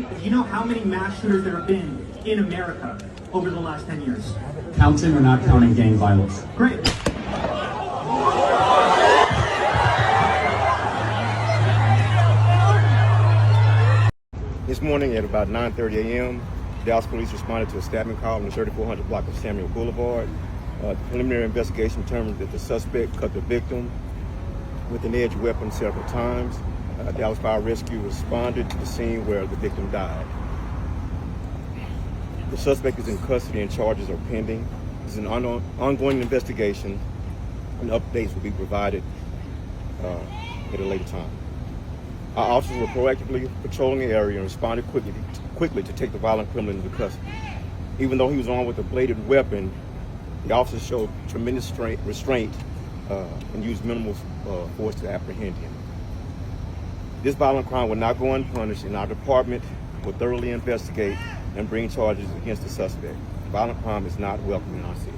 Do you know how many mass shooters there have been in America over the last 10 years? Counting or not counting gang violence? Great. This morning at about 9:30 a.m., Dallas police responded to a stabbing call on the 3400 block of Samuel Boulevard. The preliminary investigation determined that the suspect cut the victim with an edged weapon several times. Dallas Fire Rescue responded to the scene where the victim died. The suspect is in custody and charges are pending. This is an ongoing investigation, and updates will be provided at a later time. Our officers were proactively patrolling the area and responded quickly to take the violent criminal into custody. Even though he was armed with a bladed weapon, the officers showed tremendous restraint and used minimal force to apprehend him. This violent crime will not go unpunished, and our department will thoroughly investigate and bring charges against the suspect. Violent crime is not welcome in our city.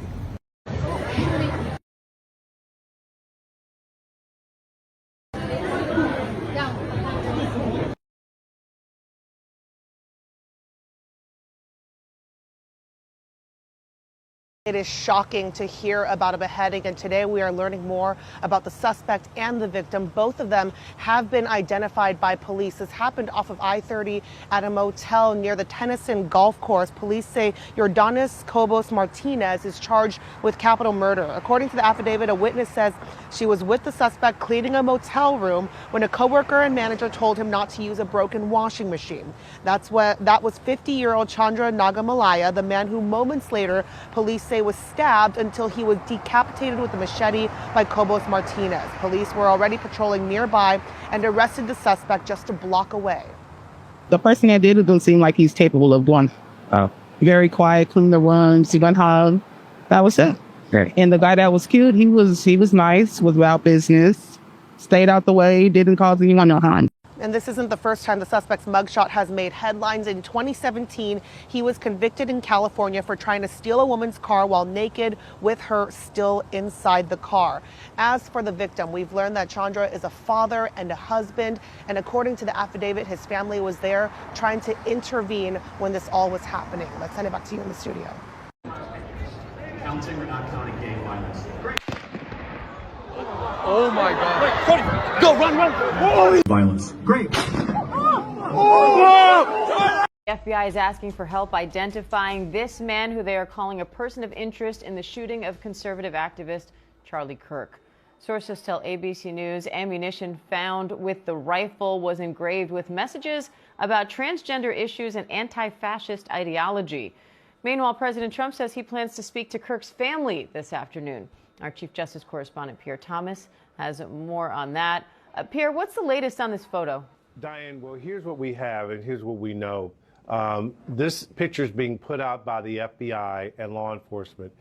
It is shocking to hear about a beheading, and today we are learning more about the suspect and the victim. Both of them have been identified by police. This happened off of I-30 at a motel near the Tennyson Golf Course. Police say Yordanis Cobos Martinez is charged with capital murder. According to the affidavit, a witness says she was with the suspect cleaning a motel room when a coworker and manager told him not to use a broken washing machine. That was 50-year-old Chandra Nagamalaya, the man who moments later police say was stabbed until he was decapitated with a machete by Cobos Martinez. Police were already patrolling nearby and arrested the suspect just a block away. The person that did it doesn't seem like he's capable of one. Very quiet, clean the rooms, he went home. That was it. Okay. And the guy that was killed, he was nice, was about business, stayed out the way, didn't cause anyone no harm. And this isn't the first time the suspect's mugshot has made headlines. In 2017, he was convicted in California for trying to steal a woman's car while naked with her still inside the car. As for the victim, we've learned that Chandra is a father and a husband. And according to the affidavit, his family was there trying to intervene when this all was happening. Let's send it back to you in the studio. Counting or not counting gang violence? Great. Oh my God. Wait, Cody, go, run. Whoa. Violence. Great. The FBI is asking for help identifying this man who they are calling a person of interest in the shooting of conservative activist Charlie Kirk. Sources tell ABC News ammunition found with the rifle was engraved with messages about transgender issues and anti-fascist ideology. Meanwhile, President Trump says he plans to speak to Kirk's family this afternoon. Our Chief Justice correspondent Pierre Thomas has more on that. Pierre, what's the latest on this photo? Diane, well, here's what we have and here's what we know. This picture is being put out by the FBI and law enforcement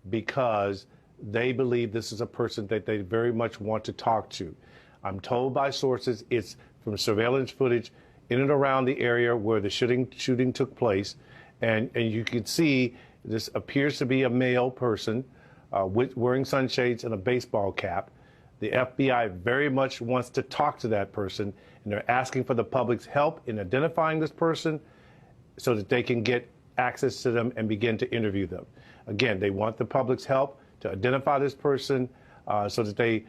because they believe this is a person that they very much want to talk to. I'm told by sources it's from surveillance footage in and around the area where the shooting took place. And you can see this appears to be a male person wearing sunshades and a baseball cap. The FBI very much wants to talk to that person, and they're asking for the public's help in identifying this person so that they can get access to them and begin to interview them. Again, they want the public's help to identify this person so that they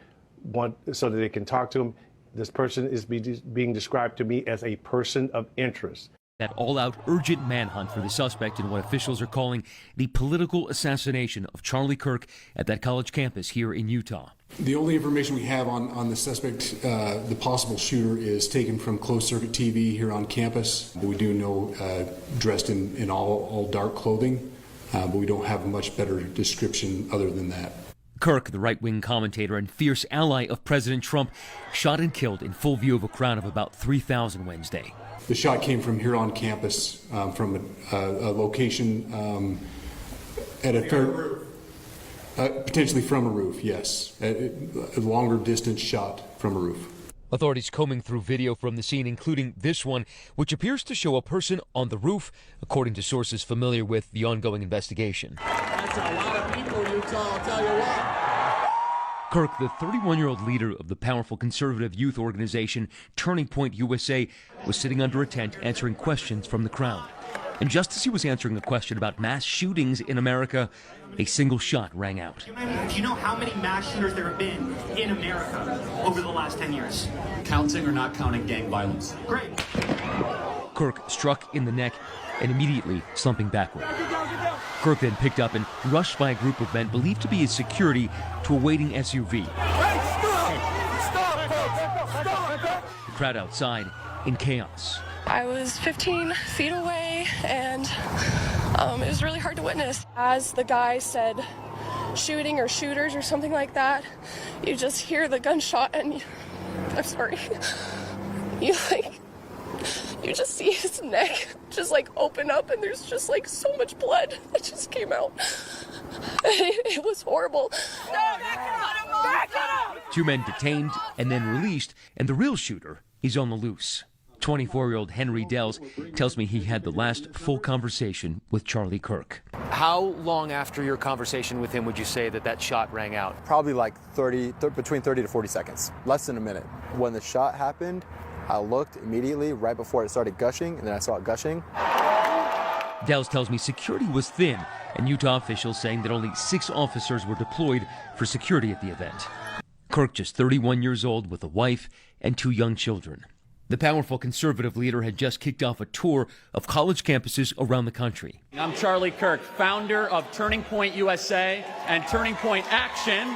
can talk to him. This person is being described to me as a person of interest. That all-out urgent manhunt for the suspect in what officials are calling the political assassination of Charlie Kirk at that college campus here in Utah. The only information we have on the suspect, the possible shooter, is taken from closed-circuit TV here on campus. We do know dressed in all dark clothing, but we don't have a much better description other than that. Kirk, the right-wing commentator and fierce ally of President Trump, shot and killed in full view of a crowd of about 3,000 Wednesday. The shot came from here on campus, from a location at a potentially from a roof, yes. A longer distance shot from a roof. Authorities combing through video from the scene, including this one, which appears to show a person on the roof, according to sources familiar with the ongoing investigation. That's a lot of people, Utah, I'll tell you what. Kirk, the 31-year-old leader of the powerful conservative youth organization Turning Point USA, was sitting under a tent answering questions from the crowd. And just as he was answering a question about mass shootings in America, a single shot rang out. Do you know how many mass shooters there have been in America over the last 10 years? Counting or not counting gang violence? Great. Kirk struck in the neck and immediately slumping backward. Kirk then picked up and rushed by a group of men believed to be his security to a waiting SUV. The crowd outside in chaos. I was 15 feet away, and it was really hard to witness. As the guy said shooting or shooters or something like that, you just hear the gunshot and I'm sorry, you just see his neck just like open up and there's just like so much blood that just came out. It was horrible. Back up! 2 men detained and then released, and the real shooter is on the loose. 24-year-old Henry Dells tells me he had the last full conversation with Charlie Kirk. How long after your conversation with him would you say that shot rang out? Probably like between 30 to 40 seconds, less than a minute. When the shot happened, I looked immediately right before it started gushing, and then I saw it gushing. Dells tells me security was thin, and Utah officials saying that only 6 officers were deployed for security at the event. Kirk, just 31 years old, with a wife and 2 young children. The powerful conservative leader had just kicked off a tour of college campuses around the country. I'm Charlie Kirk, founder of Turning Point USA and Turning Point Action.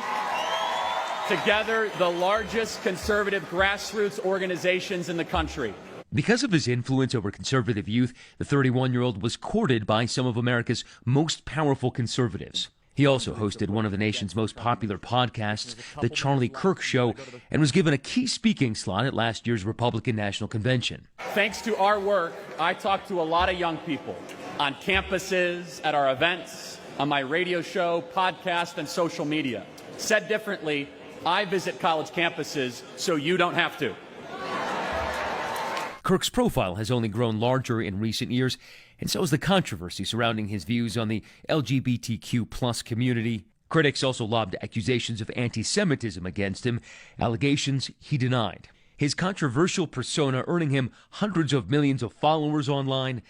Together, the largest conservative grassroots organizations in the country. Because of his influence over conservative youth, the 31-year-old was courted by some of America's most powerful conservatives. He also hosted one of the nation's most popular podcasts, The Charlie Kirk Show, and was given a key speaking slot at last year's Republican National Convention. Thanks to our work, I talk to a lot of young people on campuses, at our events, on my radio show, podcast, and social media. Said differently, I visit college campuses so you don't have to. Kirk's profile has only grown larger in recent years, and so has the controversy surrounding his views on the LGBTQ plus community. Critics also lobbed accusations of anti-Semitism against him, allegations he denied. His controversial persona earning him hundreds of millions of followers online,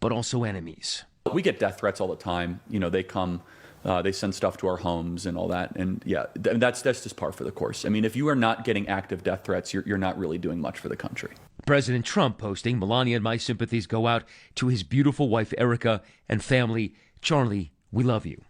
but also enemies. We get death threats all the time. You know, they come, they send stuff to our homes and all that. And yeah, that's just par for the course. I mean, if you are not getting active death threats, you're not really doing much for the country. President Trump posting, "Melania and my sympathies go out to his beautiful wife, Erica, and family. Charlie, we love you."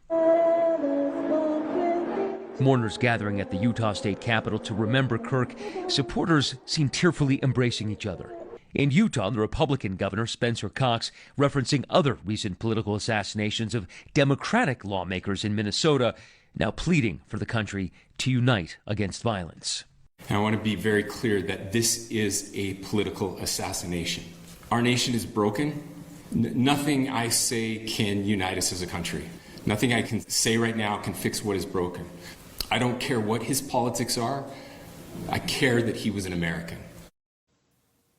Mourners gathering at the Utah State Capitol to remember Kirk. Supporters seem tearfully embracing each other. In Utah, the Republican governor, Spencer Cox, referencing other recent political assassinations of Democratic lawmakers in Minnesota, now pleading for the country to unite against violence. And I want to be very clear that this is a political assassination. Our nation is broken. Nothing I say can unite us as a country. Nothing I can say right now can fix what is broken. I don't care what his politics are. I care that he was an American.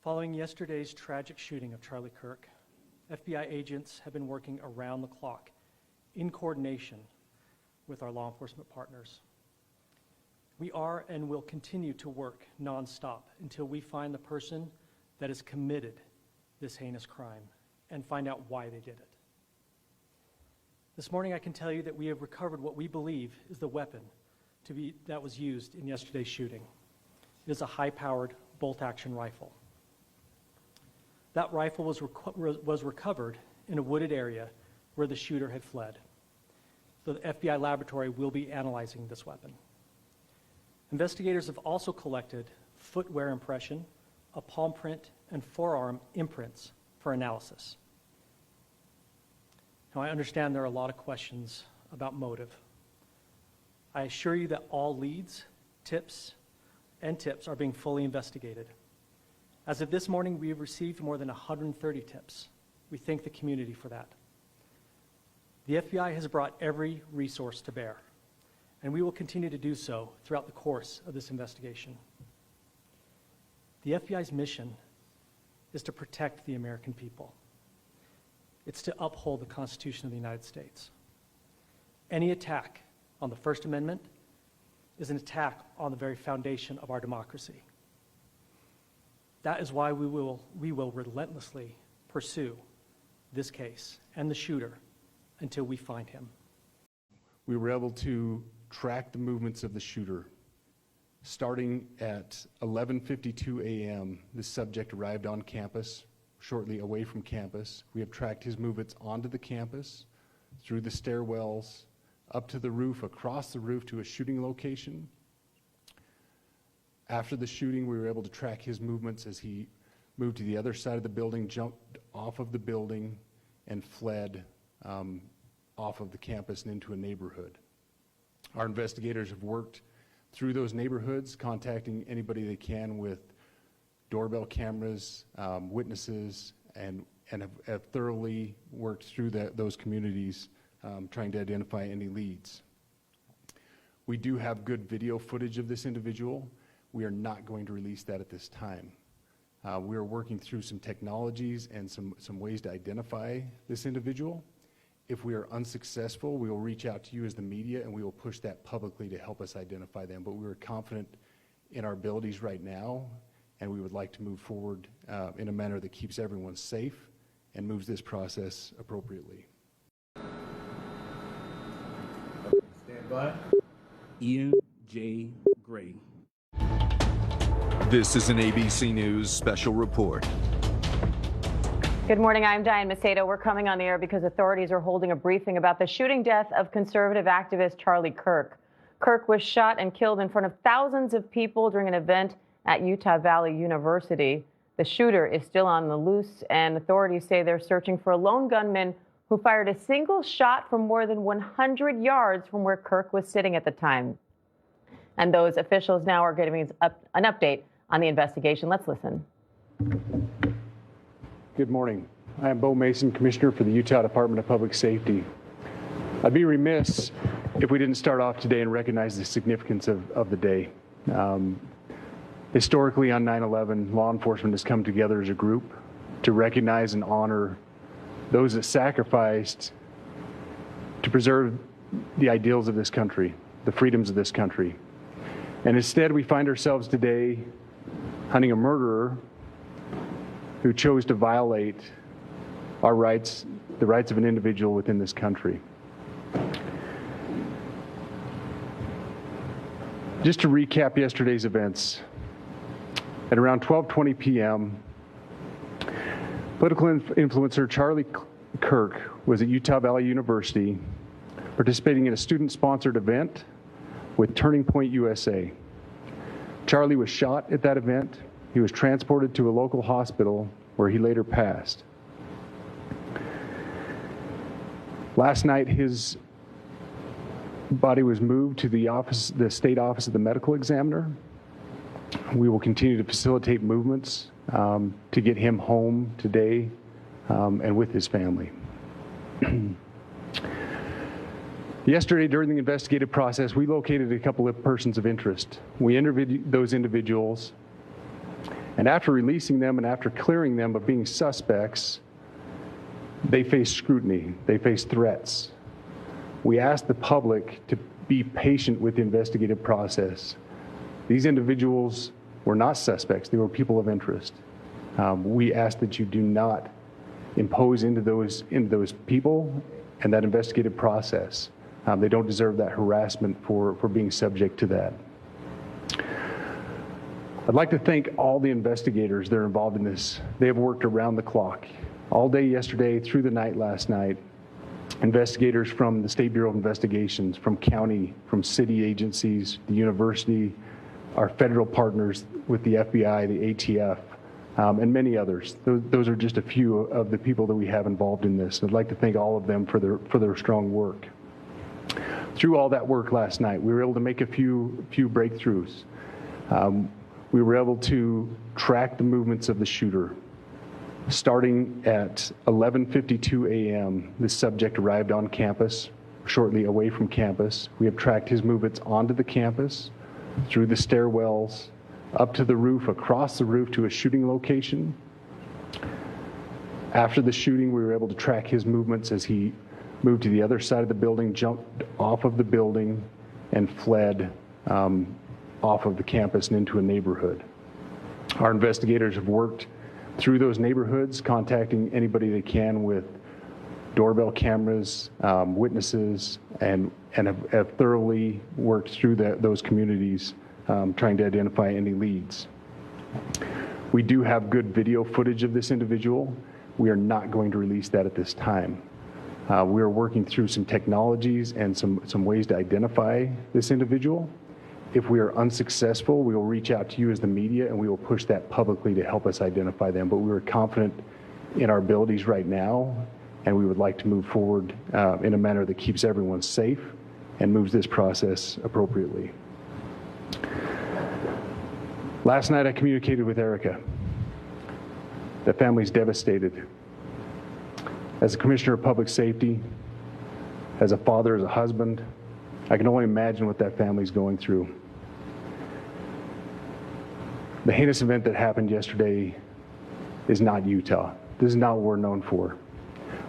Following yesterday's tragic shooting of Charlie Kirk, FBI agents have been working around the clock in coordination with our law enforcement partners. We are and will continue to work nonstop until we find the person that has committed this heinous crime and find out why they did it. This morning I can tell you that we have recovered what we believe is the weapon that was used in yesterday's shooting. It is a high-powered bolt-action rifle. That rifle was recovered in a wooded area where the shooter had fled. The FBI laboratory will be analyzing this weapon. Investigators have also collected footwear impression, a palm print, and forearm imprints for analysis. Now, I understand there are a lot of questions about motive. I assure you that all leads, tips are being fully investigated. As of this morning, we have received more than 130 tips. We thank the community for that. The FBI has brought every resource to bear, and we will continue to do so throughout the course of this investigation. The FBI's mission is to protect the American people. It's to uphold the Constitution of the United States. Any attack on the First Amendment, is an attack on the very foundation of our democracy. That is why we will relentlessly pursue this case and the shooter until we find him. We were able to track the movements of the shooter. Starting at 11:52 a.m., the subject arrived on campus, shortly away from campus. We have tracked his movements onto the campus, through the stairwells, up to the roof, across the roof to a shooting location. After the shooting, we were able to track his movements as he moved to the other side of the building, jumped off of the building, and fled off of the campus and into a neighborhood. Our investigators have worked through those neighborhoods, contacting anybody they can with doorbell cameras, witnesses, and have thoroughly worked through those communities, trying to identify any leads. We do have good video footage of this individual. We are not going to release that at this time. We are working through some technologies and some ways to identify this individual. If we are unsuccessful, we will reach out to you as the media and we will push that publicly to help us identify them. But we are confident in our abilities right now, and we would like to move forward in a manner that keeps everyone safe and moves this process appropriately. Stand by. Ian J. Gray. This is an ABC News special report. Good morning, I'm Diane Macedo. We're coming on the air because authorities are holding a briefing about the shooting death of conservative activist Charlie Kirk. Kirk was shot and killed in front of thousands of people during an event at Utah Valley University. The shooter is still on the loose, and authorities say they're searching for a lone gunman who fired a single shot from more than 100 yards from where Kirk was sitting at the time. And those officials now are giving us an update on the investigation. Let's listen. Good morning. I am Bo Mason, Commissioner for the Utah Department of Public Safety. I'd be remiss if we didn't start off today and recognize the significance of the day. Historically, on 9/11, law enforcement has come together as a group to recognize and honor those that sacrificed to preserve the ideals of this country, the freedoms of this country. And instead, we find ourselves today hunting a murderer who chose to violate our rights, the rights of an individual within this country. Just to recap yesterday's events, at around 12:20 p.m., political influencer Charlie Kirk was at Utah Valley University participating in a student-sponsored event with Turning Point USA. Charlie was shot at that event. He was transported to a local hospital where he later passed. Last night, his body was moved to the state office of the medical examiner. We will continue to facilitate movements to get him home today and with his family. Yesterday, during the investigative process, we located a couple of persons of interest. We interviewed those individuals, and after releasing them and after clearing them of being suspects, they face scrutiny, they face threats. We asked the public to be patient with the investigative process. These individuals were not suspects, they were people of interest. We ask that you do not impose into those people and that investigative process. They don't deserve that harassment for being subject to that. I'd like to thank all the investigators that are involved in this. They have worked around the clock. All day yesterday, through the night last night, investigators from the State Bureau of Investigations, from county, from city agencies, the university, our federal partners with the FBI, the ATF, and many others. Those are just a few of the people that we have involved in this. I'd like to thank all of them for their strong work. Through all that work last night, we were able to make a few breakthroughs. We were able to track the movements of the shooter. Starting at 11:52 a.m., this subject arrived on campus, shortly away from campus. We have tracked his movements onto the campus, through the stairwells, up to the roof, across the roof to a shooting location. After the shooting, we were able to track his movements as he moved to the other side of the building, jumped off of the building, and fled off of the campus and into a neighborhood. Our investigators have worked through those neighborhoods, contacting anybody they can with doorbell cameras, witnesses, and have thoroughly worked through those communities, trying to identify any leads. We do have good video footage of this individual. We are not going to release that at this time. We are working through some technologies and some ways to identify this individual. If we are unsuccessful, we will reach out to you as the media and we will push that publicly to help us identify them. But we are confident in our abilities right now, and we would like to move forward in a manner that keeps everyone safe and moves this process appropriately. Last night I communicated with Erica. The family's devastated. As a commissioner of public safety, as a father, as a husband, I can only imagine what that family's going through. The heinous event that happened yesterday is not Utah. This is not what we're known for.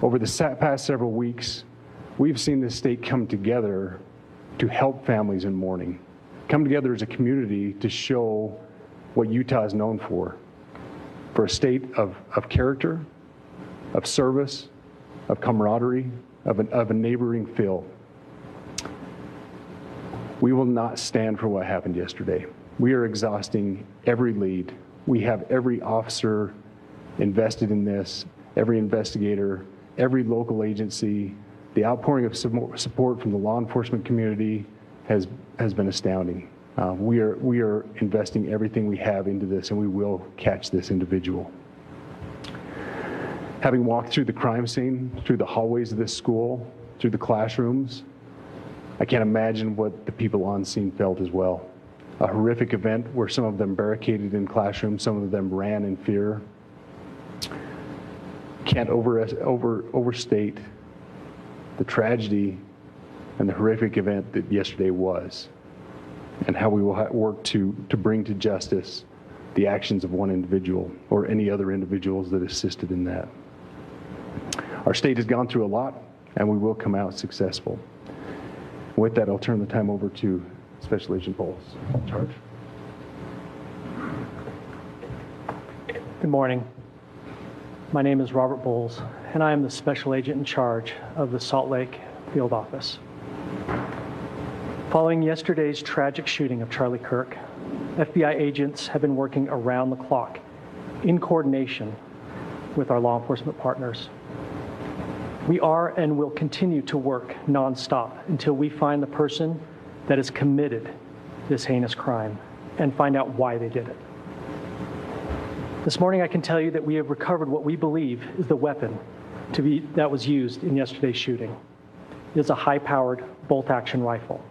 Over the past several weeks, we've seen this state come together to help families in mourning, come together as a community to show what Utah is known for a state of character, of service, of camaraderie, of a neighboring feel. We will not stand for what happened yesterday. We are exhausting every lead. We have every officer invested in this, every investigator, every local agency. The outpouring of support from the law enforcement community has been astounding. We are investing everything we have into this, and we will catch this individual. Having walked through the crime scene, through the hallways of this school, through the classrooms, I can't imagine what the people on scene felt as well. A horrific event where some of them barricaded in classrooms, some of them ran in fear. Can't overstate the tragedy and the horrific event that yesterday was, and how we will work to bring to justice the actions of one individual or any other individuals that assisted in that. Our state has gone through a lot, and we will come out successful. With that, I'll turn the time over to Special Agent Bowles. Charge. Good morning. My name is Robert Bowles, and I am the Special Agent in charge of the Salt Lake Field Office. Following yesterday's tragic shooting of Charlie Kirk, FBI agents have been working around the clock in coordination with our law enforcement partners. We are and will continue to work nonstop until we find the person that has committed this heinous crime and find out why they did it. This morning I can tell you that we have recovered what we believe is the weapon that was used in yesterday's shooting. It is a high-powered bolt-action rifle.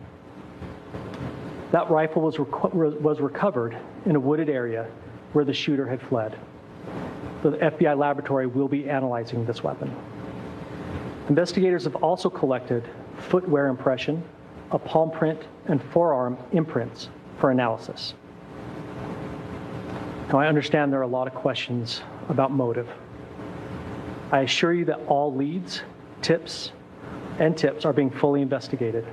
That rifle was recovered in a wooded area where the shooter had fled. The FBI laboratory will be analyzing this weapon. Investigators have also collected footwear impression, a palm print, and forearm imprints for analysis. Now, I understand there are a lot of questions about motive. I assure you that all leads, tips are being fully investigated.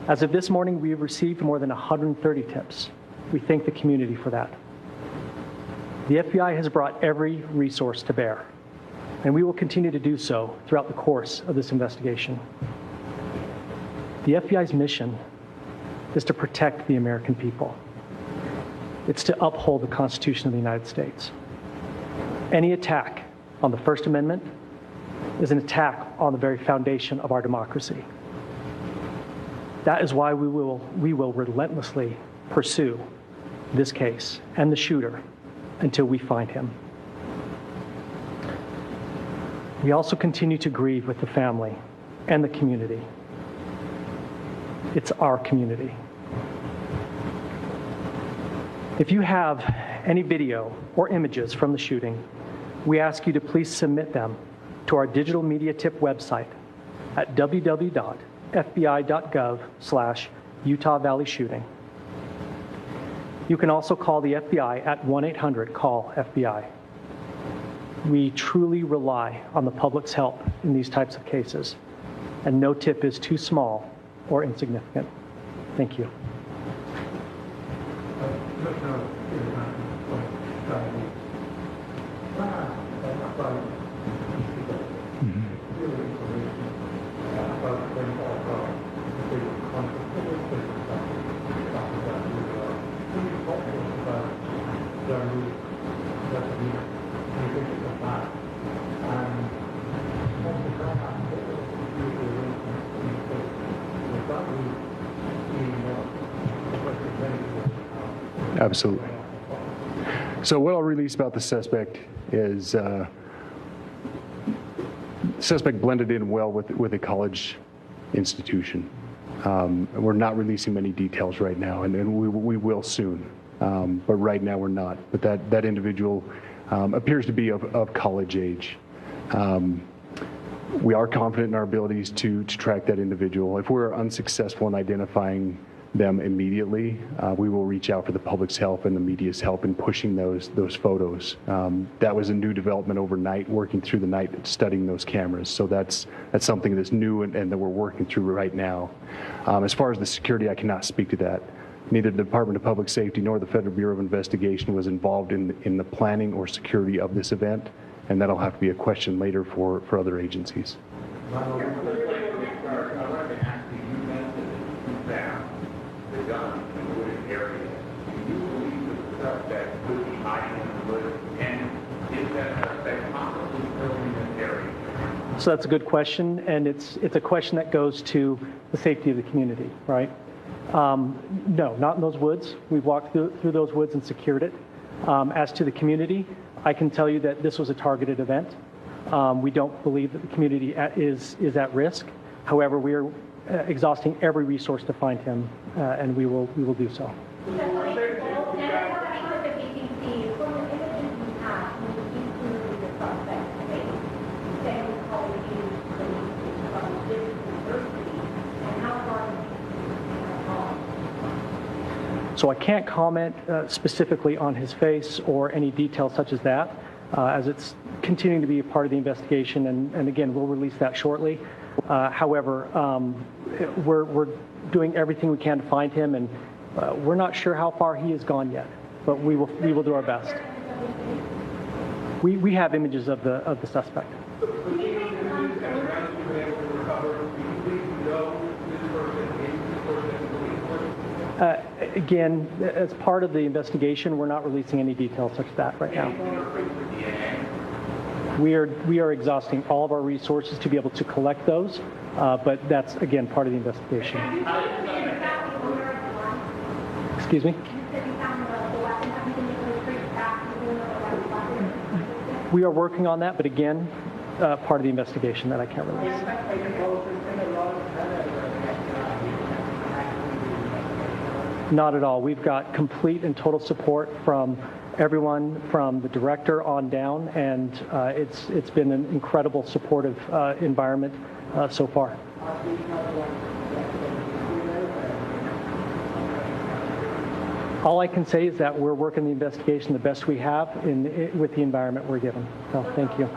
As of this morning, we have received more than 130 tips. We thank the community for that. The FBI has brought every resource to bear, and we will continue to do so throughout the course of this investigation. The FBI's mission is to protect the American people. It's to uphold the Constitution of the United States. Any attack on the First Amendment is an attack on the very foundation of our democracy. That is why we will relentlessly pursue this case and the shooter until we find him. We also continue to grieve with the family and the community. It's our community. If you have any video or images from the shooting, we ask you to please submit them to our digital media tip website at www.fbi.gov/Utah Valley Shooting. You can also call the FBI at 1-800-CALL-FBI. We truly rely on the public's help in these types of cases, and no tip is too small or insignificant. Thank you. Absolutely. So what I'll release about the suspect is suspect blended in well with a college institution. We're not releasing many details right now, and we will soon. But right now we're not. But that individual appears to be of college age. We are confident in our abilities to track that individual. If we're unsuccessful in identifying them immediately, we will reach out for the public's help and the media's help in pushing those photos. That was a new development overnight, working through the night, studying those cameras. So that's something that's new and that we're working through right now. As far as the security, I cannot speak to that. Neither the Department of Public Safety nor the Federal Bureau of Investigation was involved in the planning or security of this event, and that'll have to be a question later for other agencies. So that's a good question, and it's a question that goes to the safety of the community, right? No, not in those woods. We've walked through those woods and secured it. As to the community, I can tell you that this was a targeted event. We don't believe that the community is at risk. However, we are exhausting every resource to find him, and we will do so. So I can't comment specifically on his face or any details such as that, as it's continuing to be a part of the investigation, and again, we'll release that shortly. However, we're doing everything we can to find him, and we're not sure how far he has gone yet, but we will do our best. We have images of the suspect. Again, as part of the investigation, we're not releasing any details such as that right now. We are exhausting all of our resources to be able to collect those, but that's, again, part of the investigation. Excuse me? We are working on that, but again, part of the investigation that I can't release. Not at all. We've got complete and total support from everyone, from the director on down, and it's been an incredible supportive environment so far. All I can say is that we're working the investigation the best we have with the environment we're given. So thank you.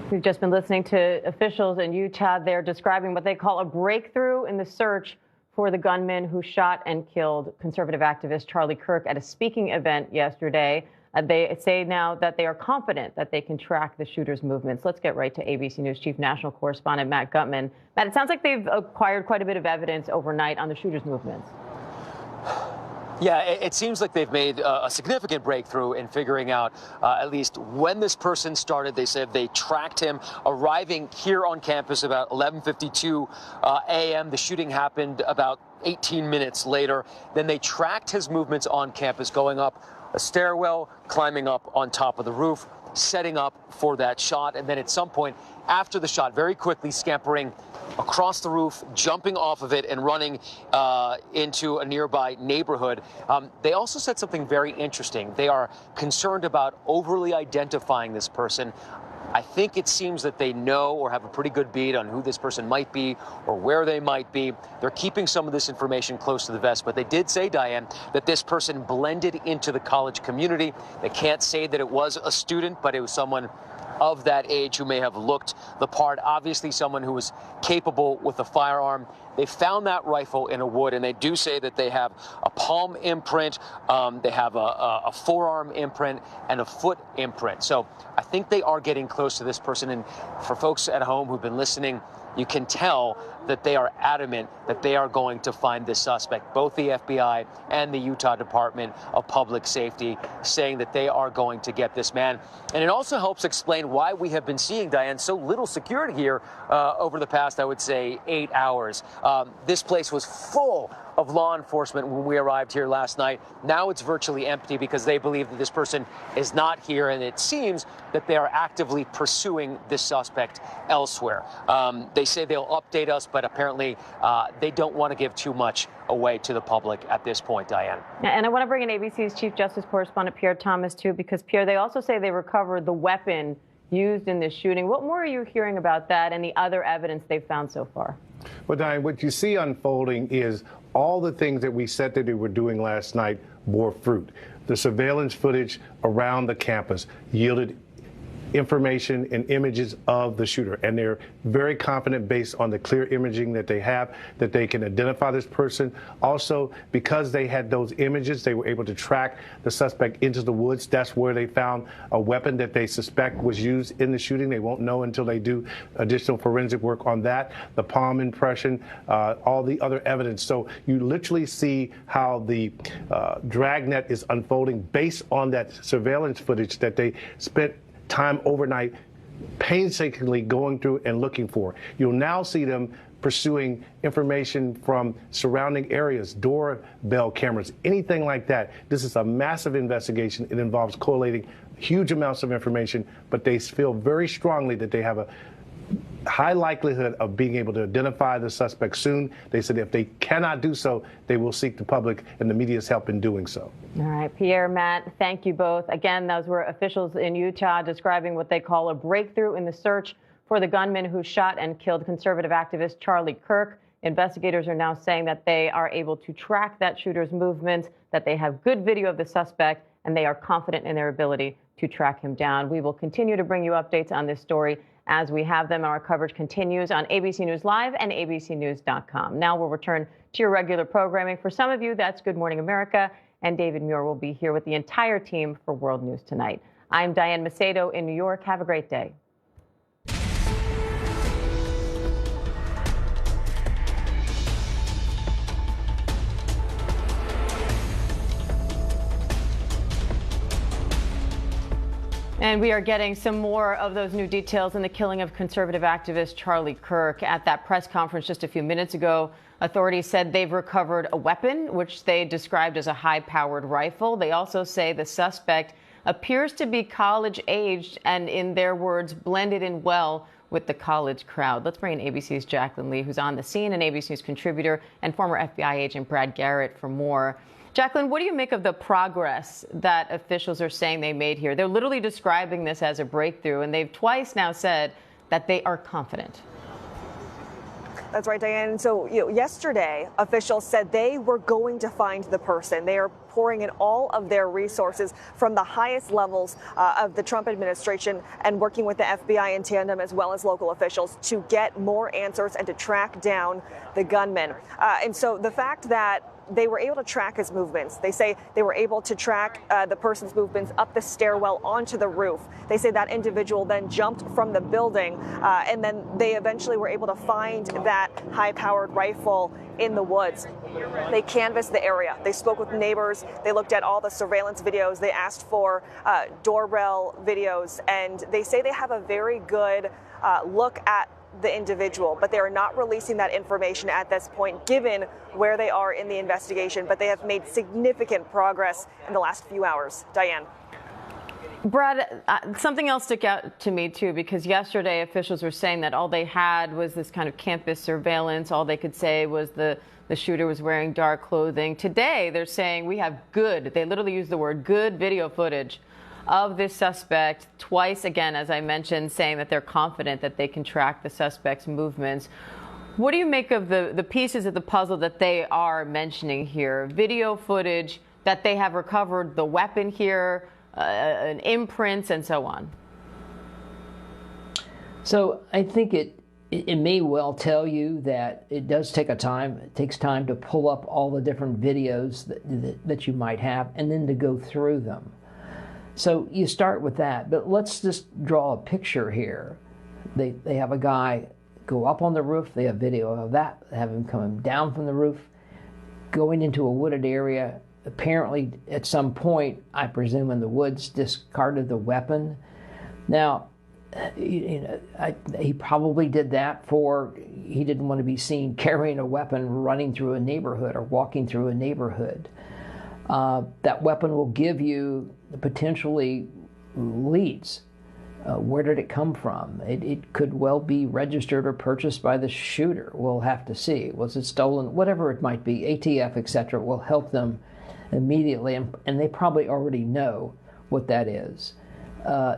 We've just been listening to officials in Utah. They're describing what they call a breakthrough in the search for the gunman who shot and killed conservative activist Charlie Kirk at a speaking event yesterday. They say now that they are confident that they can track the shooter's movements. Let's get right to ABC News Chief National Correspondent Matt Gutman. Matt, it sounds like they've acquired quite a bit of evidence overnight on the shooter's movements. Yeah, it seems like they've made a significant breakthrough in figuring out at least when this person started. They said they tracked him arriving here on campus about 11:52 a.m. The shooting happened about 18 minutes later. Then they tracked his movements on campus, going up a stairwell, climbing up on top of the roof, setting up for that shot. And then at some point after the shot, very quickly scampering across the roof, jumping off of it and running into a nearby neighborhood. They also said something very interesting. They are concerned about overly identifying this person. I think it seems that they know or have a pretty good beat on who this person might be or where they might be. They're keeping some of this information close to the vest, but they did say, Diane, that this person blended into the college community. They can't say that it was a student, but it was someone of that age who may have looked the part. Obviously someone who was capable with a firearm. They found that rifle in a wood, and they do say that they have a palm imprint, they have a forearm imprint, and a foot imprint. So I think they are getting close to this person. And for folks at home who've been listening, you can tell that they are adamant that they are going to find this suspect. Both the FBI and the Utah Department of Public Safety saying that they are going to get this man. And it also helps explain why we have been seeing, Diane, so little security here over the past, I would say, 8 hours. This place was full of law enforcement when we arrived here last night. Now it's virtually empty because they believe that this person is not here, and it seems that they are actively pursuing this suspect elsewhere. They say they'll update us, but apparently they don't want to give too much away to the public at this point, Diane. And I want to bring in ABC's Chief Justice Correspondent Pierre Thomas, too, because, Pierre, they also say they recovered the weapon used in this shooting. What more are you hearing about that and the other evidence they've found so far? Well, Diane, what you see unfolding is all the things that we said that they were doing last night bore fruit. The surveillance footage around the campus yielded information and images of the shooter, and they're very confident based on the clear imaging that they have that they can identify this person. Also, because they had those images, they were able to track the suspect into the woods. That's where they found a weapon that they suspect was used in the shooting. They won't know until they do additional forensic work on that, the palm impression, all the other evidence. So you literally see how the dragnet is unfolding based on that surveillance footage that they spent time overnight painstakingly going through and looking for. You'll now see them pursuing information from surrounding areas, doorbell cameras, anything like that. This is a massive investigation. It involves collating huge amounts of information, but they feel very strongly that they have a high likelihood of being able to identify the suspect soon. They said if they cannot do so, they will seek the public and the media's help in doing so. All right, Pierre, Matt, thank you both. Again, those were officials in Utah describing what they call a breakthrough in the search for the gunman who shot and killed conservative activist Charlie Kirk. Investigators are now saying that they are able to track that shooter's movements, that they have good video of the suspect, and they are confident in their ability to track him down. We will continue to bring you updates on this story as we have them. Our coverage continues on ABC News Live and abcnews.com. Now we'll return to your regular programming. For some of you, that's Good Morning America, and David Muir will be here with the entire team for World News Tonight. I'm Diane Macedo in New York. Have a great day. And we are getting some more of those new details in the killing of conservative activist Charlie Kirk. At that press conference just a few minutes ago, authorities said they've recovered a weapon, which they described as a high-powered rifle. They also say the suspect appears to be college-aged and, in their words, blended in well with the college crowd. Let's bring in ABC's Jacqueline Lee, who's on the scene, and ABC News contributor and former FBI agent Brad Garrett for more. Jacqueline, what do you make of the progress that officials are saying they made here? They're literally describing this as a breakthrough, and they've twice now said that they are confident. That's right, Diane. So, yesterday, officials said they were going to find the person. They are pouring in all of their resources from the highest levels of the Trump administration and working with the FBI in tandem, as well as local officials, to get more answers and to track down the gunman. And so the fact that they were able to track his movements. They say they were able to track the person's movements up the stairwell onto the roof. They say that individual then jumped from the building, and then they eventually were able to find that high-powered rifle in the woods. They canvassed the area. They spoke with neighbors. They looked at all the surveillance videos. They asked for doorbell videos, and they say they have a very good look at the individual, but they are not releasing that information at this point, given where they are in the investigation. But they have made significant progress in the last few hours. Diane. Brad, something else stuck out to me, too, because yesterday officials were saying that all they had was this kind of campus surveillance. All they could say was the shooter was wearing dark clothing. Today, they're saying we have good, they literally use the word good, video footage of this suspect, twice again, as I mentioned, saying that they're confident that they can track the suspect's movements. What do you make of the pieces of the puzzle that they are mentioning here? Video footage, that they have recovered the weapon here, an imprints, and so on. So I think it may well tell you that it does take it takes time to pull up all the different videos that you might have and then to go through them. So you start with that, but let's just draw a picture here. They have a guy go up on the roof. They have video of that. They have him coming down from the roof, going into a wooded area. Apparently, at some point, I presume in the woods, discarded the weapon. Now, he probably did that he didn't want to be seen carrying a weapon running through a neighborhood or walking through a neighborhood. That weapon will give you potentially leads. Where did it come from? It could well be registered or purchased by the shooter. We'll have to see. Was it stolen? Whatever it might be, ATF, etc., will help them immediately, and they probably already know what that is.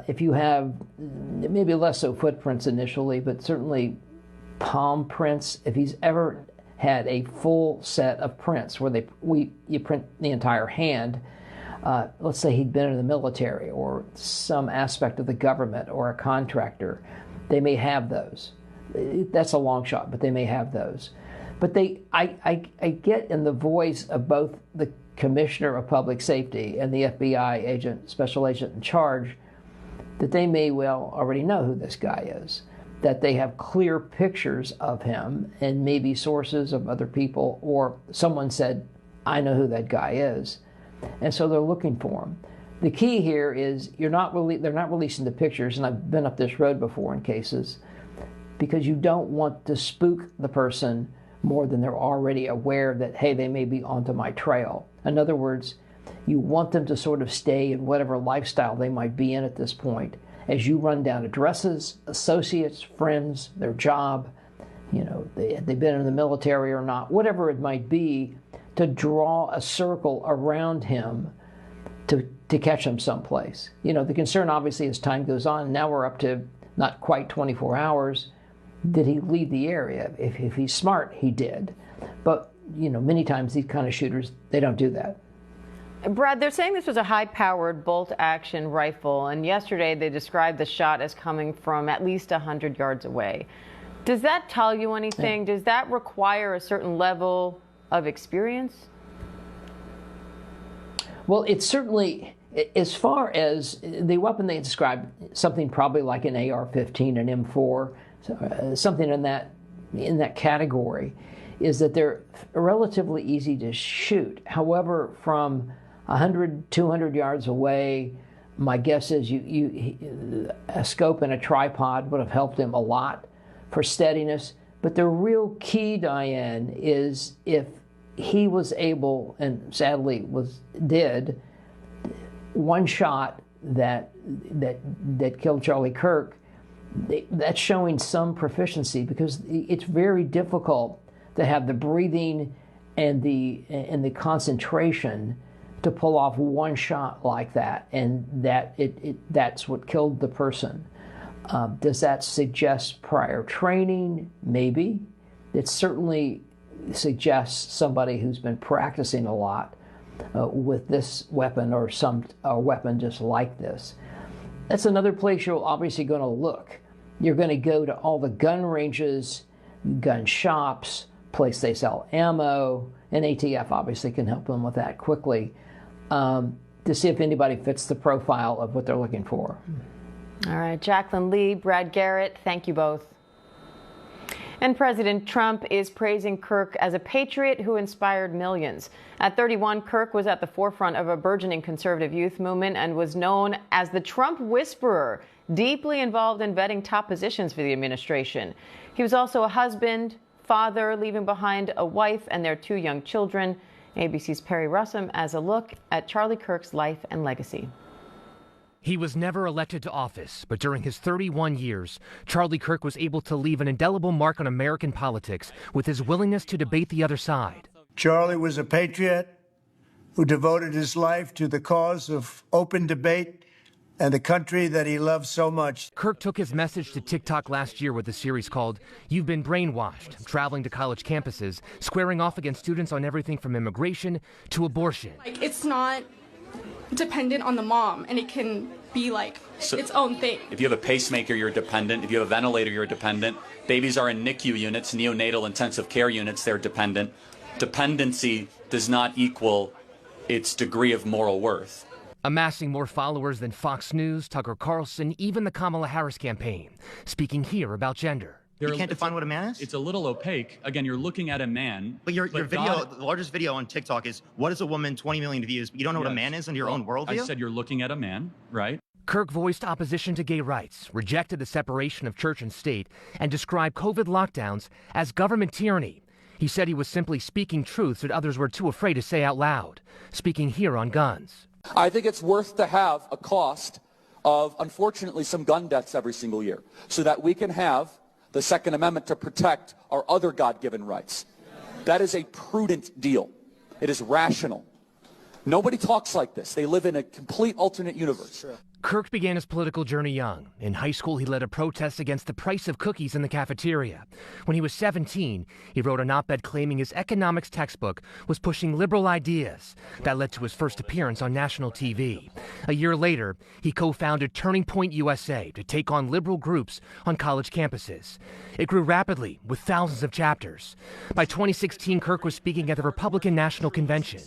If you have maybe less so footprints initially, but certainly palm prints, if he's ever had a full set of prints where you print the entire hand, let's say he'd been in the military or some aspect of the government or a contractor, they may have those. That's a long shot, but they may have those. But I get in the voice of both the Commissioner of Public Safety and the FBI special agent in charge that they may well already know who this guy is, that they have clear pictures of him and maybe sources of other people, or someone said, I know who that guy is. And so they're looking for him. The key here is they're not releasing the pictures, and I've been up this road before in cases, because you don't want to spook the person more than they're already aware that, hey, they may be onto my trail. In other words, you want them to sort of stay in whatever lifestyle they might be in at this point. As you run down addresses, associates, friends, their job, they've been in the military or not, whatever it might be, to draw a circle around him to catch him someplace. The concern obviously as time goes on, now we're up to not quite 24 hours, did he leave the area? If he's smart, he did. But, many times these kind of shooters, they don't do that. Brad, they're saying this was a high-powered bolt-action rifle, and yesterday they described the shot as coming from at least 100 yards away. Does that tell you anything? Does that require a certain level of experience? Well, it's certainly, as far as the weapon they described, something probably like an AR-15, an M4, something in that category, is that they're relatively easy to shoot. However, from 100, 200 yards away, my guess is a scope and a tripod would have helped him a lot for steadiness. But the real key, Diane, is if he was able, and sadly did, one shot that killed Charlie Kirk, that's showing some proficiency, because it's very difficult to have the breathing and the concentration to pull off one shot like that, and that's what killed the person. Does that suggest prior training? Maybe. It certainly suggests somebody who's been practicing a lot with this weapon or a weapon just like this. That's another place you're obviously going to look. You're going to go to all the gun ranges, gun shops, place they sell ammo, and ATF obviously can help them with that quickly, to see if anybody fits the profile of what they're looking for. All right, Jacqueline Lee, Brad Garrett, thank you both. And President Trump is praising Kirk as a patriot who inspired millions. At 31, Kirk was at the forefront of a burgeoning conservative youth movement and was known as the Trump Whisperer, deeply involved in vetting top positions for the administration. He was also a husband, father, leaving behind a wife and their 2 young children. ABC's Perry Russum has a look at Charlie Kirk's life and legacy. He was never elected to office, but during his 31 years, Charlie Kirk was able to leave an indelible mark on American politics with his willingness to debate the other side. Charlie was a patriot who devoted his life to the cause of open debate and the country that he loved so much. Kirk took his message to TikTok last year with a series called You've Been Brainwashed, traveling to college campuses, squaring off against students on everything from immigration to abortion. It's not dependent on the mom, and it can be its own thing. If you have a pacemaker, you're dependent. If you have a ventilator, you're dependent. Babies are in NICU units, neonatal intensive care units, they're dependent. Dependency does not equal its degree of moral worth. Amassing more followers than Fox News, Tucker Carlson, even the Kamala Harris campaign. Speaking here about gender. You can't define what a man is? It's a little opaque. Again, you're looking at a man. But your video, the largest video on TikTok is, what is a woman, 20 million views, but you don't know what a man is in your own worldview? I said you're looking at a man, right? Kirk voiced opposition to gay rights, rejected the separation of church and state, and described COVID lockdowns as government tyranny. He said he was simply speaking truths that others were too afraid to say out loud, speaking here on guns. I think it's worth to have a cost of, unfortunately, some gun deaths every single year so that we can have the Second Amendment to protect our other God-given rights. That is a prudent deal. It is rational. Nobody talks like this. They live in a complete alternate universe. Kirk began his political journey young. In high school, he led a protest against the price of cookies in the cafeteria. When he was 17, he wrote an op-ed claiming his economics textbook was pushing liberal ideas. That led to his first appearance on national TV. A year later, he co-founded Turning Point USA to take on liberal groups on college campuses. It grew rapidly, with thousands of chapters. By 2016, Kirk was speaking at the Republican National Convention.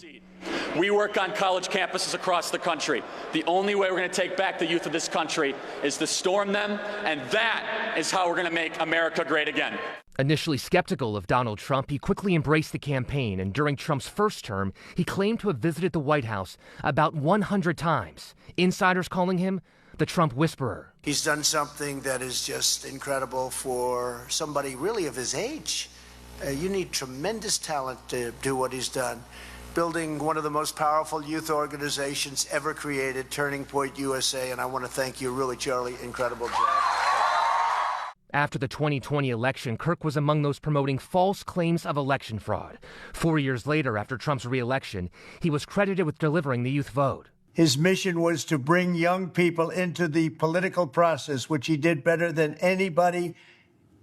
We work on college campuses across the country. The only way we're going to take back the youth of this country is to storm them, and that is how we're going to make America great again. Initially skeptical of Donald Trump, he quickly embraced the campaign, and during Trump's first term, he claimed to have visited the White House about 100 times. Insiders calling him the Trump Whisperer. He's done something that is just incredible for somebody really of his age. You need tremendous talent to do what he's done. Building one of the most powerful youth organizations ever created, Turning Point USA, and I want to thank you, really, Charlie. Incredible job. After the 2020 election, Kirk was among those promoting false claims of election fraud. 4 years later, after Trump's re-election, he was credited with delivering the youth vote. His mission was to bring young people into the political process, which he did better than anybody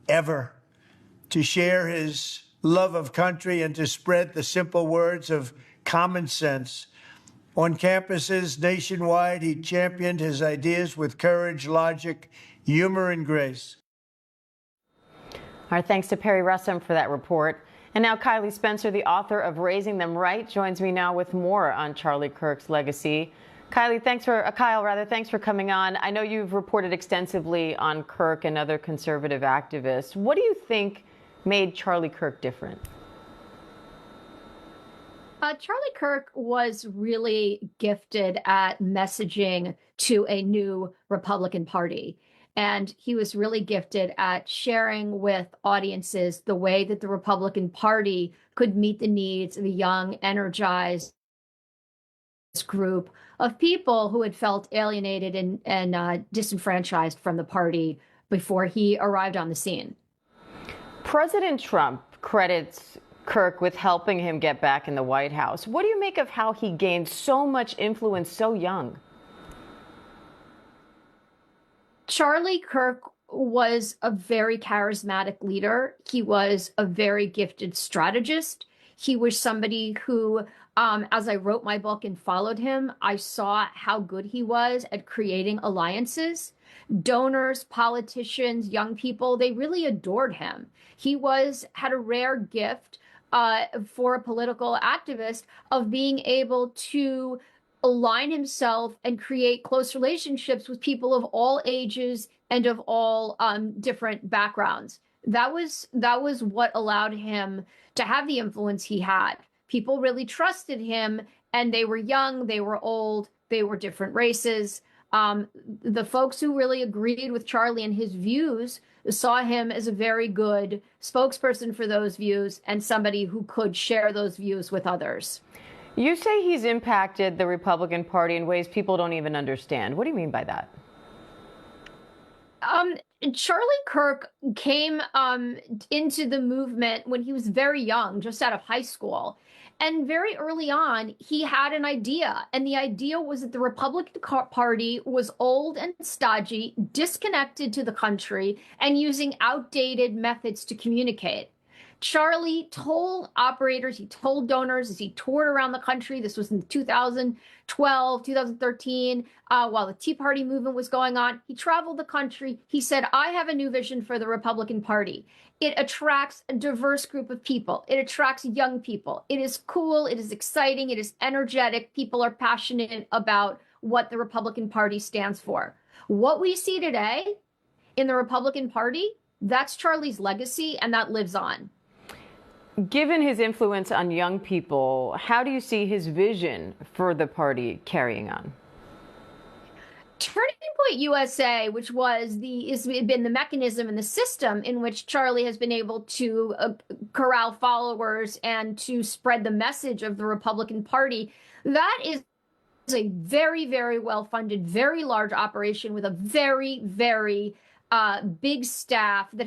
ever, to share his love of country and to spread the simple words of common sense. On campuses nationwide, he championed his ideas with courage, logic, humor, and grace. Our thanks to Perry Russum for that report. And now Kylie Spencer, the author of Raising Them Right, joins me now with more on Charlie Kirk's legacy. Kyle, thanks for coming on. I know you've reported extensively on Kirk and other conservative activists. What do you think made Charlie Kirk different? Charlie Kirk was really gifted at messaging to a new Republican Party. And he was really gifted at sharing with audiences the way that the Republican Party could meet the needs of a young, energized group of people who had felt alienated and disenfranchised from the party before he arrived on the scene. President Trump credits Kirk with helping him get back in the White House. What do you make of how he gained so much influence so young? Charlie Kirk was a very charismatic leader. He was a very gifted strategist. He was somebody who, as I wrote my book and followed him, I saw how good he was at creating alliances. Donors, politicians, young people, they really adored him. He had a rare gift for a political activist of being able to align himself and create close relationships with people of all ages and of all different backgrounds. That was what allowed him to have the influence he had. People really trusted him, and they were young, they were old, they were different races. The folks who really agreed with Charlie and his views saw him as a very good spokesperson for those views and somebody who could share those views with others. You say he's impacted the Republican Party in ways people don't even understand. What do you mean by that? Charlie Kirk came into the movement when he was very young, just out of high school. And very early on, he had an idea. And the idea was that the Republican Party was old and stodgy, disconnected to the country, and using outdated methods to communicate. Charlie told operators, he told donors as he toured around the country, this was in 2012, 2013, while the Tea Party movement was going on. He traveled the country. He said, I have a new vision for the Republican Party. It attracts a diverse group of people. It attracts young people. It is cool. It is exciting. It is energetic. People are passionate about what the Republican Party stands for. What we see today in the Republican Party That's Charlie's legacy, and that lives on. Given his influence on young people, how do you see his vision for the party carrying on? Turning Point USA, which has been the mechanism and the system in which Charlie has been able to corral followers and to spread the message of the Republican Party, that is a very, very well-funded, very large operation with a very, very big staff that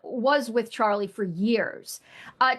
was with Charlie for years.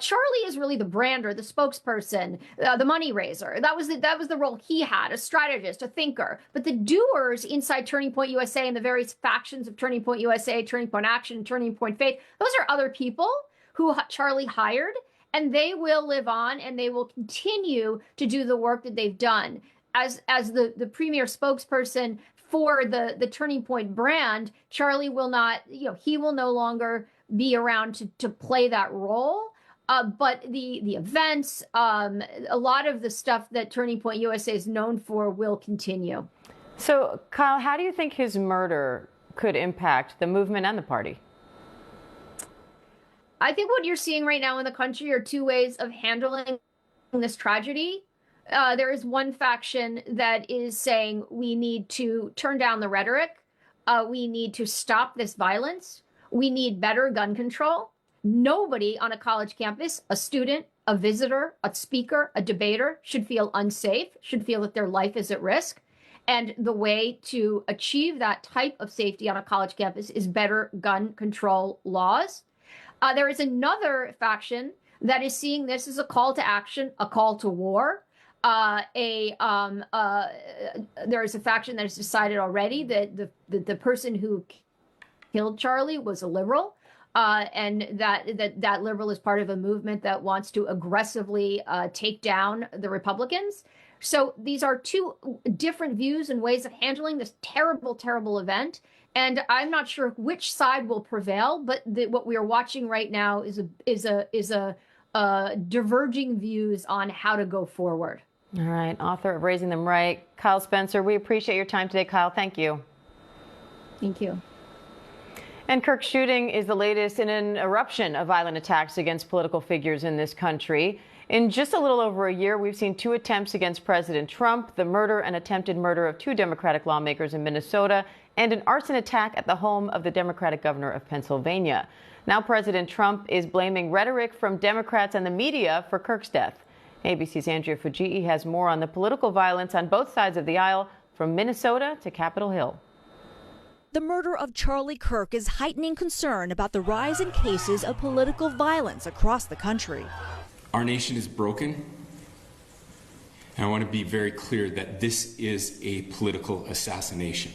Charlie is really the brander, the spokesperson, the money raiser. That was the role he had, a strategist, a thinker. But the doers inside Turning Point USA and the various factions of Turning Point USA, Turning Point Action, Turning Point Faith, those are other people who Charlie hired, and they will live on and they will continue to do the work that they've done. As the premier spokesperson for the Turning Point brand, Charlie will not, he will no longer be around to play that role. But the events, a lot of the stuff that Turning Point USA is known for will continue. So, Kyle, how do you think his murder could impact the movement and the party? I think what you're seeing right now in the country are two ways of handling this tragedy. There is one faction that is saying we need to turn down the rhetoric. We need to stop this violence. We need better gun control. Nobody on a college campus, a student, a visitor, a speaker, a debater, should feel unsafe, should feel that their life is at risk. And the way to achieve that type of safety on a college campus is better gun control laws. There is another faction that is seeing this as a call to action, a call to war. There is a faction that has decided already that the person who killed Charlie was a liberal, and that liberal is part of a movement that wants to aggressively take down the Republicans. So these are two different views and ways of handling this terrible, terrible event. And I'm not sure which side will prevail, but what we are watching right now is diverging views on how to go forward. All right, author of Raising Them Right, Kyle Spencer. We appreciate your time today, Kyle. Thank you. Thank you. And Kirk's shooting is the latest in an eruption of violent attacks against political figures in this country. In just a little over a year, we've seen 2 attempts against President Trump, the murder and attempted murder of 2 Democratic lawmakers in Minnesota, and an arson attack at the home of the Democratic governor of Pennsylvania. Now President Trump is blaming rhetoric from Democrats and the media for Kirk's death. ABC's Andrea Fujii has more on the political violence on both sides of the aisle, from Minnesota to Capitol Hill. The murder of Charlie Kirk is heightening concern about the rise in cases of political violence across the country. Our nation is broken, and I want to be very clear that this is a political assassination.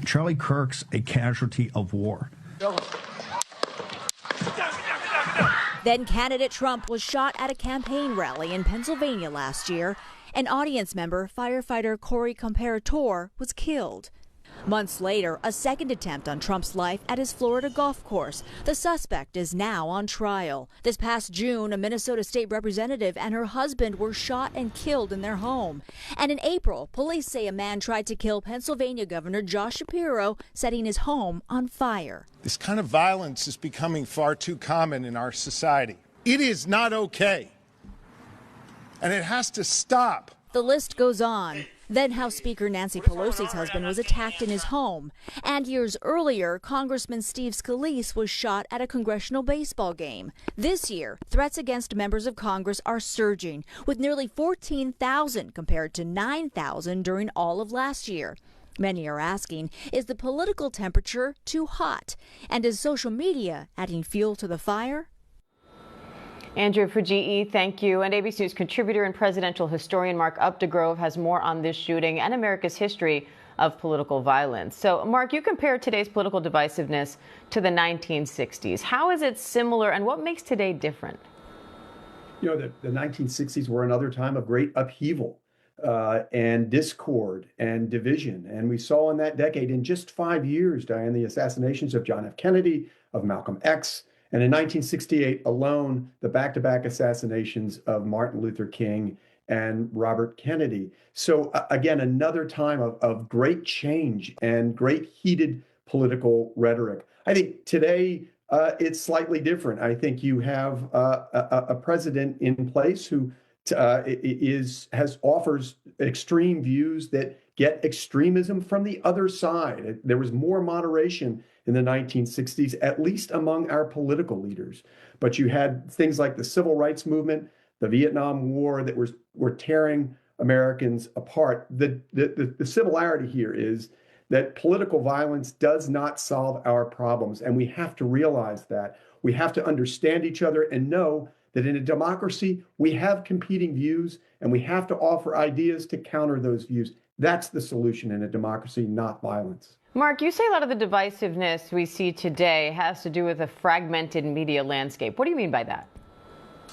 Charlie Kirk's a casualty of war. Then candidate Trump was shot at a campaign rally in Pennsylvania last year. An audience member, firefighter Corey Comparator, was killed. Months later, a second attempt on Trump's life at his Florida golf course. The suspect is now on trial. This past June, a Minnesota state representative and her husband were shot and killed in their home. And in April, police say a man tried to kill Pennsylvania Governor Josh Shapiro, setting his home on fire. This kind of violence is becoming far too common in our society. It is not okay, and it has to stop. The list goes on. Then House Speaker Nancy Pelosi's husband was attacked in his home. And years earlier, Congressman Steve Scalise was shot at a congressional baseball game. This year, threats against members of Congress are surging, with nearly 14,000 compared to 9,000 during all of last year. Many are asking, is the political temperature too hot? And is social media adding fuel to the fire? Andrea Fujii, thank you. And ABC News contributor and presidential historian Mark Updegrove has more on this shooting and America's history of political violence. So, Mark, you compare today's political divisiveness to the 1960s. How is it similar, and what makes today different? You know, the 1960s were another time of great upheaval and discord and division. And we saw in that decade, in just 5 years, Diane, the assassinations of John F. Kennedy, of Malcolm X, and in 1968 alone, the back-to-back assassinations of Martin Luther King and Robert Kennedy. So again, another time of great change and great heated political rhetoric. I think today it's slightly different. I think you have a president in place who offers extreme views that get extremism from the other side. There was more moderation in the 1960s, at least among our political leaders. But you had things like the civil rights movement, the Vietnam War that were tearing Americans apart. The similarity here is that political violence does not solve our problems, and we have to realize that. We have to understand each other and know that in a democracy, we have competing views, and we have to offer ideas to counter those views. That's the solution in a democracy, not violence. Mark, you say a lot of the divisiveness we see today has to do with a fragmented media landscape. What do you mean by that?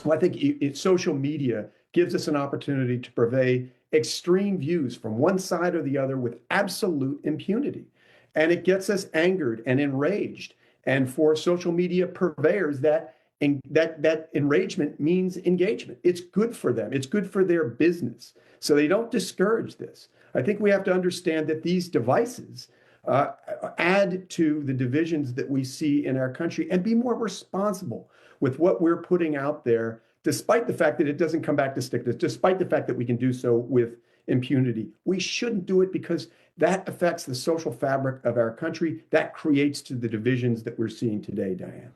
Well, I think social media gives us an opportunity to purvey extreme views from one side or the other with absolute impunity. And it gets us angered and enraged. And for social media purveyors, that enragement means engagement. It's good for them. It's good for their business. So they don't discourage this. I think we have to understand that these devices add to the divisions that we see in our country and be more responsible with what we're putting out there, despite the fact that it doesn't come back to stick us, despite the fact that we can do so with impunity. We shouldn't do it because that affects the social fabric of our country. That creates to the divisions that we're seeing today, Diane.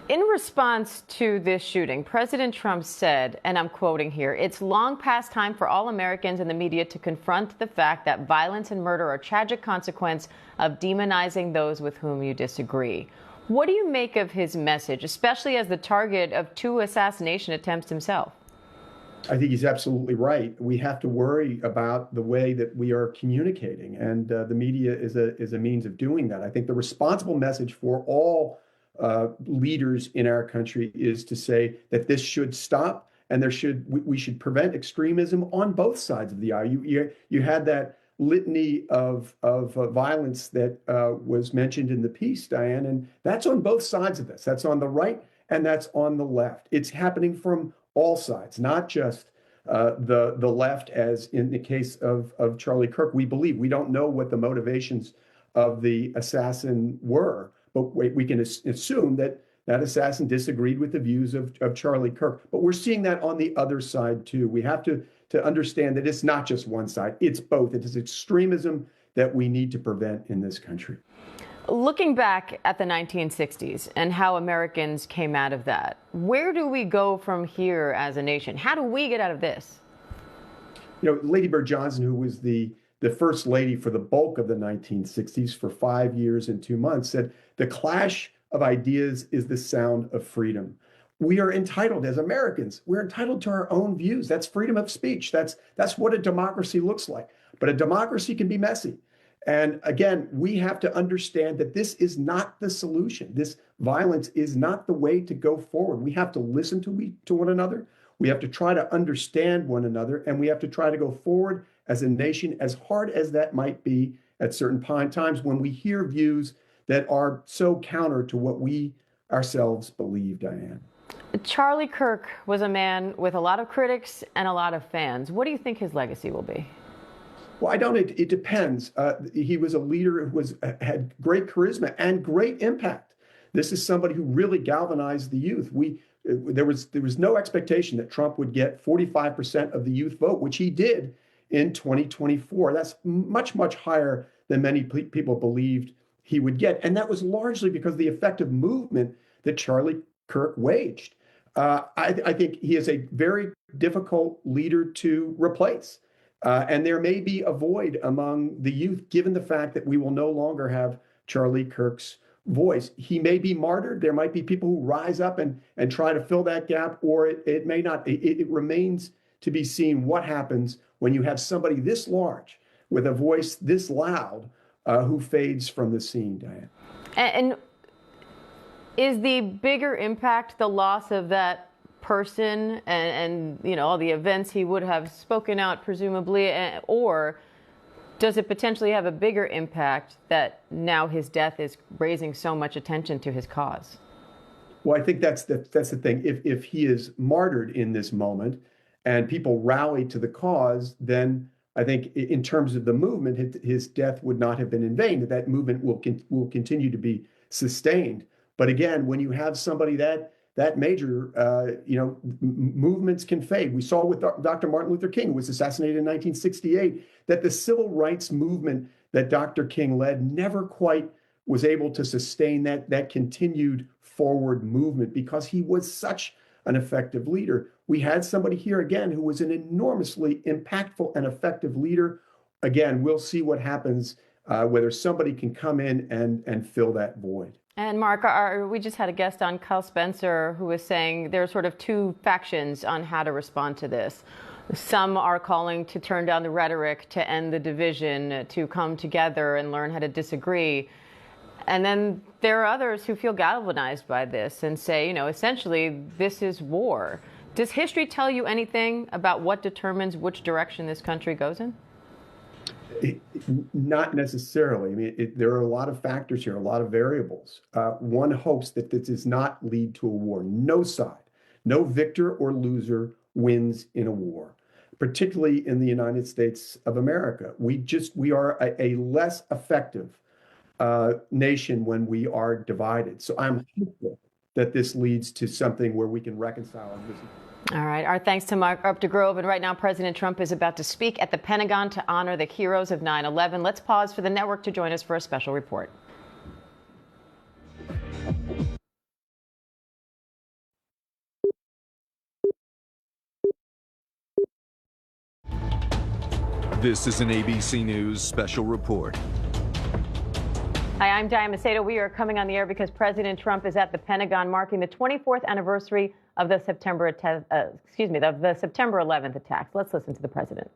In response to this shooting, President Trump said, and I'm quoting here, "It's long past time for all Americans and the media to confront the fact that violence and murder are a tragic consequence of demonizing those with whom you disagree." What do you make of his message, especially as the target of 2 assassination attempts himself? I think he's absolutely right. We have to worry about the way that we are communicating, and the media is a means of doing that. I think the responsible message for all leaders in our country is to say that this should stop, and we should prevent extremism on both sides of the aisle. You had that litany of violence that was mentioned in the piece, Diane, and that's on both sides of this. That's on the right and that's on the left. It's happening from all sides, not just the left, as in the case of Charlie Kirk. We don't know what the motivations of the assassin were, but we can assume that that assassin disagreed with the views of Charlie Kirk. But we're seeing that on the other side, too. We have to understand that it's not just one side. It's both. It is extremism that we need to prevent in this country. Looking back at the 1960s and how Americans came out of that, where do we go from here as a nation? How do we get out of this? Lady Bird Johnson, who was the first lady for the bulk of the 1960s for 5 years and 2 months, said, "The clash of ideas is the sound of freedom." We are entitled as Americans. We're entitled to our own views. That's freedom of speech. That's what a democracy looks like. But a democracy can be messy. And again, we have to understand that this is not the solution. This violence is not the way to go forward. We have to listen to one another. We have to try to understand one another, and we have to try to go forward as a nation, as hard as that might be at certain times when we hear views that are so counter to what we ourselves believe, Diane. Charlie Kirk was a man with a lot of critics and a lot of fans. What do you think his legacy will be? Well, it depends. He was a leader who had great charisma and great impact. This is somebody who really galvanized the youth. There was no expectation that Trump would get 45% of the youth vote, which he did in 2024. That's much, much higher than many people believed he would get. And that was largely because of the effective movement that Charlie Kirk waged. I think he is a very difficult leader to replace. And there may be a void among the youth, given the fact that we will no longer have Charlie Kirk's voice. He may be martyred. There might be people who rise up and try to fill that gap, or it may not. It remains to be seen what happens when you have somebody this large with a voice this loud who fades from the scene, Diane. And is the bigger impact the loss of that person and all the events he would have spoken out, presumably, or does it potentially have a bigger impact that now his death is raising so much attention to his cause? Well, I think that's the thing. If he is martyred in this moment and people rally to the cause, then I think in terms of the movement, his death would not have been in vain. That movement will continue to be sustained. But again, when you have somebody that major, movements can fade. We saw with Dr. Martin Luther King, who was assassinated in 1968, that the civil rights movement that Dr. King led never quite was able to sustain that continued forward movement because he was such an effective leader. We had somebody here again who was an enormously impactful and effective leader. Again, we'll see what happens, whether somebody can come in and fill that void. And Mark, we just had a guest on, Kyle Spencer, who was saying there are sort of two factions on how to respond to this. Some are calling to turn down the rhetoric, to end the division, to come together and learn how to disagree. And then there are others who feel galvanized by this and say, essentially, this is war. Does history tell you anything about what determines which direction this country goes in? Not necessarily. I mean, there are a lot of factors here, a lot of variables. One hopes that this does not lead to a war. No side, no victor or loser wins in a war, particularly in the United States of America. We are a less effective nation when we are divided. So I'm hopeful that this leads to something where we can reconcile this. All right. Our thanks to Mark Updegrove. And right now, President Trump is about to speak at the Pentagon to honor the heroes of 9/11. Let's pause for the network to join us for a special report. This is an ABC News special report. Hi, I'm Diane Macedo. We are coming on the air because President Trump is at the Pentagon marking the 24th anniversary of the September 11th attacks. Let's listen to the president.